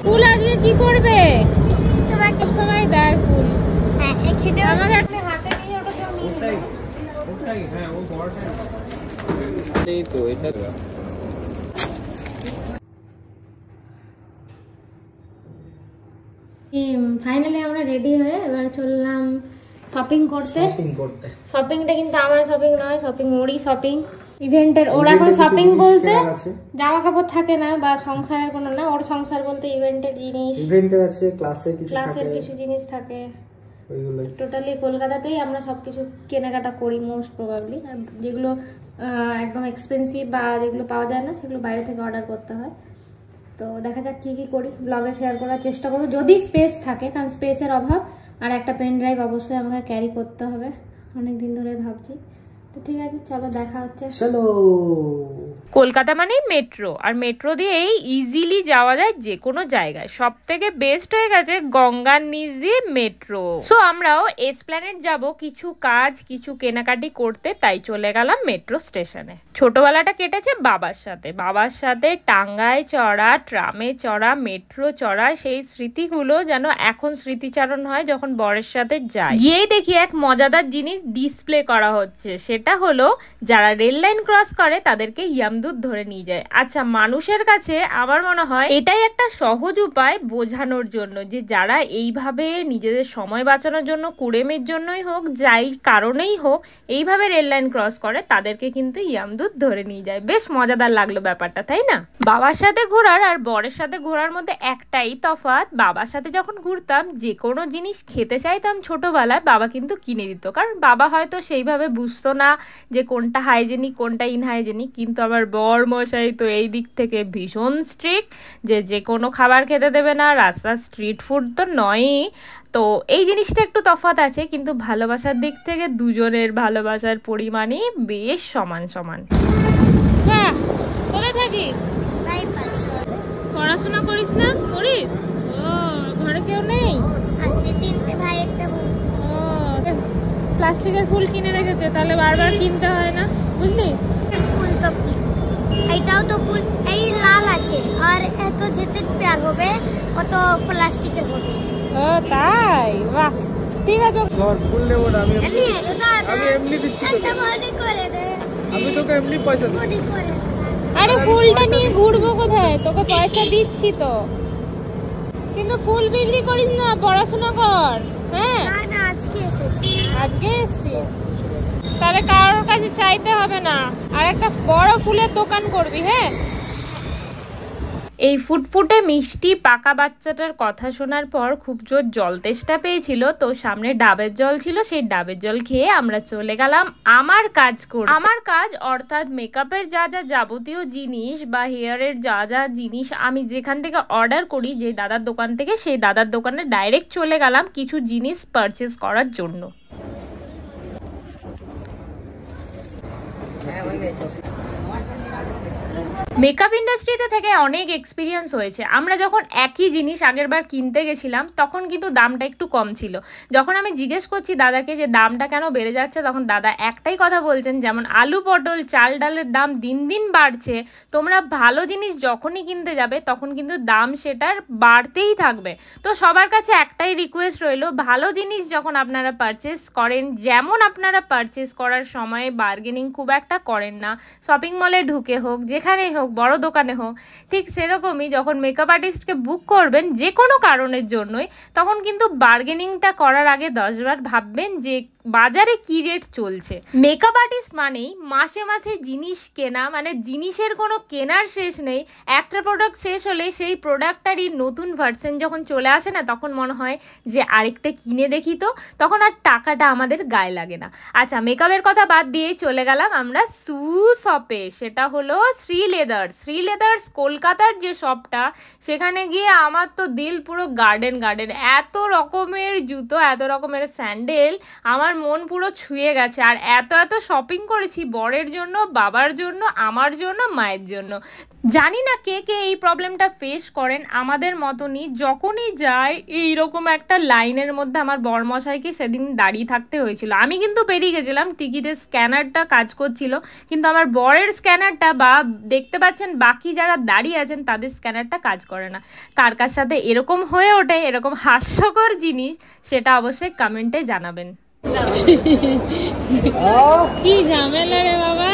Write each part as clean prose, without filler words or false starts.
ফুল আজকে কি করবে? তোমাকে সময় দেয় ফুল। হ্যাঁ, একটু আমাকে আপনি হাতে নিয়ে ওটা দাও নিয়ে নেব। ওটাই হ্যাঁ, ও বড়টা। এই তো এটা ফাইনালি আমরা রেডি হয়ে এবার চললাম শপিং করতে। শপিংটা কিন্তু আমার শপিং নয়, শপিং ওরই শপিং, ইভেন্টের। ওর এখন শপিং বলতে জামা কাপড় থাকে না বা সংসারের কোনো না, ওর সংসার বলতে ইভেন্টের জিনিস, ইভেন্টের আছে, ক্লাসের কিছু জিনিস থাকে, ওইগুলো টোটালি কলকাতাতেই আমরা সবকিছু কেনাকাটা করি মোস্ট প্রবাবলি। আর যেগুলো একদম এক্সপেন্সিভ বা যেগুলো পাওয়া যায় না সেগুলো বাইরে থেকে অর্ডার করতে হয়। তো দেখা যাক কি কি করি, ব্লগে শেয়ার করার চেষ্টা করবো যদি স্পেস থাকে, কারণ স্পেসের অভাব। আর একটা পেন ড্রাইভ অবশ্যই আমাকে ক্যারি করতে হবে, অনেকদিন ধরে ভাবছি। তো ঠিক আছে, চলো দেখা হচ্ছে। চলো। কলকাতা মানেই মেট্রো, আর মেট্রো দিয়েই ইজিলি যাওয়া যায় যে কোনো জায়গায়। সব থেকে বেস্ট হয়ে গেছে গঙ্গার নিচ দিয়ে মেট্রো। সো আমরাও এসপ্ল্যানেড যাব কিছু কাজ, কিছু কেনাকাটি করতে, তাই চলে গেলাম মেট্রো স্টেশনে। ছোটবেলাটা কেটেছে বাবার সাথে টাঙ্গায় চড়া, ট্রামে চড়া, মেট্রো চড়া, সেই স্মৃতিগুলো যেন এখন স্মৃতিচারণ হয় যখন বরের সাথে যাই। গিয়েই দেখি এক মজাদার জিনিস ডিসপ্লে করা হচ্ছে, সেটা হলো যারা রেল লাইন ক্রস করে তাদেরকে ইয়ামদুত ধরে নিয়ে যায়। আচ্ছা, মানুষের কাছে আমার মনে হয় এটাই একটা সহজ উপায় বোঝানোর জন্য যে যারা এইভাবে নিজেদের সময় বাঁচানোর জন্য, কুড়েমের জন্যই হোক, যাই কারণেই হোক, এইভাবে রেল লাইন ক্রস করে তাদেরকে কিন্তু ইয়ামদুত ধরে নিয়ে যায়। বেশ মজাদার লাগলো ব্যাপারটা, তাই না? বাবার সাথে ঘোরার আর বরের সাথে ঘোরার মধ্যে একটাই তফাৎ, বাবার সাথে যখন ঘুরতাম যে কোনো জিনিস খেতে চাইতাম ছোটবেলায়, বাবা কিন্তু কিনে দিত, কারণ বাবা হয়তো সেইভাবে বুঝতো না যে কোনটা হাইজেনিক কোনটা ইনহাইজেনিক। কিন্তু আমার বর মশাই তো এই দিক থেকে ভীষণ স্ট্রিক্ট, যে কোনো খাবার খেতে দেবে না, রাস্তার স্ট্রিট ফুড তো নয়ই। তো এই জিনিসটা একটু তফাৎ আছে, কিন্তু ভালোবাসার দিক থেকে দুজনের ভালোবাসার পরিমাণই বেশ সমান সমান। কোথায় থাকিস? পড়াশোনা করিস না? করিস? ও, ঘরে কেউ নেই? আছে, তিনটে ভাই একটা বোন। ও, প্লাস্টিকের ফুল কিনে রেখেছে, তাহলে বারবার কিনতে হয় না, বুঝলি? ফুল তো কি, এইটাও তো ফুল, এই লাল আছে, আর এত যেতে প্যার হবে কত প্লাস্টিকের হবে। ও তাই, বাহ, ঠিক আছে। ঘর ফুল নেব না আমি, এমনি দিচ্ছি তোকে, আমি তোকে এমনি পয়সা দিচ্ছি। আরে ফুলটা নিয়ে ঘুরবো কোথায়, তোকে পয়সা দিচ্ছি তো, কিন্তু ফুল বিক্রি করিস না, পড়াশোনা কর। হ্যাঁ, আজকে এসেছিস, তাহলে কারোর কাছে চাইতে হবে না, আর একটা বড় ফুলের দোকান করবি। হ্যাঁ, এই ফুটফুটে মিষ্টি পাকা বাচ্চাটার কথা শোনার পর খুব জোর জল তেষ্টা পেয়েছিল, তো সামনে ডাবের জল ছিল, সেই ডাবের জল খেয়ে আমরা চলে গেলাম আমার কাজ করতে। আমার কাজ অর্থাৎ মেকআপের যা যা যাবতীয় জিনিস বা হেয়ারের যা যা জিনিস আমি যেখান থেকে অর্ডার করি, যে দাদার দোকান থেকে, সেই দাদার দোকানে ডাইরেক্ট চলে গেলাম কিছু জিনিস পারচেস করার জন্য। মেকআপ ইন্ডাস্ট্রিতে থেকে অনেক এক্সপিরিয়েন্স হয়েছে। আমরা যখন একই জিনিস আগের বার কিনতে গেছিলাম তখন কিন্তু দামটা একটু কম ছিল। যখন আমি জিজ্ঞেস করছি দাদাকে যে দামটা কেন বেড়ে যাচ্ছে, তখন দাদা একটাই কথা বলছেন, যেমন আলু পটল চাল ডালের দাম দিন দিন বাড়ছে, তোমরা ভালো জিনিস যখনই কিনতে যাবে তখন কিন্তু দাম সেটার বাড়তেই থাকবে। তো সবার কাছে একটাই রিকোয়েস্ট রইলো, ভালো জিনিস যখন আপনারা পারচেস করেন, যেমন আপনারা পারচেস করার সময় বার্গেনিং খুব একটা করেন না, শপিং মলে ঢুকে হোক, যেখানেই হোক, বড় দোকানে হোক, ঠিক সেরকমই যখন মেকআপ আর্টিস্টকে বুক করবেন যে কোনো কারণের জন্যই, তখন কিন্তু বার্গেনিংটা করার আগে 10 বার ভাববেন যে বাজারে কি রেট চলছে। মেকআপ আর্টিস্ট মানেই মাসে মাসে জিনিস কেনা, মানে জিনিসের কোনো কেনার শেষ নেই। একটা প্রোডাক্ট শেষ হলে সেই প্রোডাক্টটারই নতুন ভার্সন যখন চলে আসে না, তখন মনে হয় যে আরেকটা কিনে দেখি, তো তখন আর টাকাটা আমাদের গায়ে লাগে না। আচ্ছা, মেকআপের কথা বাদ দিয়ে চলে গেলাম আমরা শু শপে, সেটা হলো শ্রী লেদার্স কলকাতার যে শপটা, সেখানে গিয়ে আমার তো দিল পুরো গার্ডেন। এত রকমের জুতো, এত রকমের স্যান্ডেল, আমার মন পুরো ছুঁয়ে গেছে। আর এত শপিং করেছি বরের জন্য, বাবার জন্য, আমার জন্য, মায়ের জন্য। জানি না কে কে এই প্রবলেমটা ফেস করেন, আমাদের মতনই যখনই যাই এইরকম একটা লাইনের মধ্যে আমার বরমশাইকে সেদিন দাঁড়িয়ে থাকতে হয়েছিল। আমি কিন্তু পেরিয়ে গেছিলাম, টিকিটের স্ক্যানারটা কাজ করছিল, কিন্তু আমার বরের স্ক্যানারটা বা দেখতে পাচ্ছেন বাকি যারা দাঁড়িয়ে আছেন তাদের স্ক্যানারটা কাজ করে না। কার কার সাথে এরকম হয়ে ওঠে, এরকম হাস্যকর জিনিস, সেটা অবশ্যই কমেন্টে জানাবেন। কি ঝামেলা রে বাবা,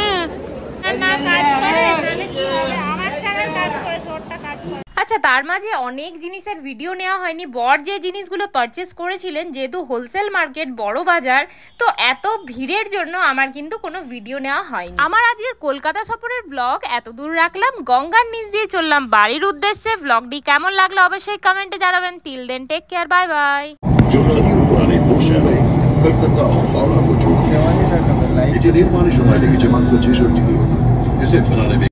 না কাজ করে তাহলে কি হবে, আমার স্ক্যানার কাজ করে, শর্টটা কাজ করে। আচ্ছা, তার মাঝে অনেক জিনিসের ভিডিও নেওয়া হয়নি। বর যে জিনিসগুলো পারচেস করেছিলেন, যেহেতু হোলসেল মার্কেট, বড় বাজার, তো এত ভিড়ের জন্য আমার কিন্তু কোনো ভিডিও নেওয়া হয়নি। আমার আজকের কলকাতা সফরের ব্লগ এত দূর রাখলাম, গঙ্গার নিচ দিয়ে চললাম বাড়ির উদ্দেশ্যে। ব্লগটি কেমন লাগলো অবশ্যই কমেন্টে জানাবেন। Till then take care, bye bye. Kolkata ও হাওড়া পর্যন্ত এটি নির্মাণের সময় লেগেছে মাত্র 66 দিন।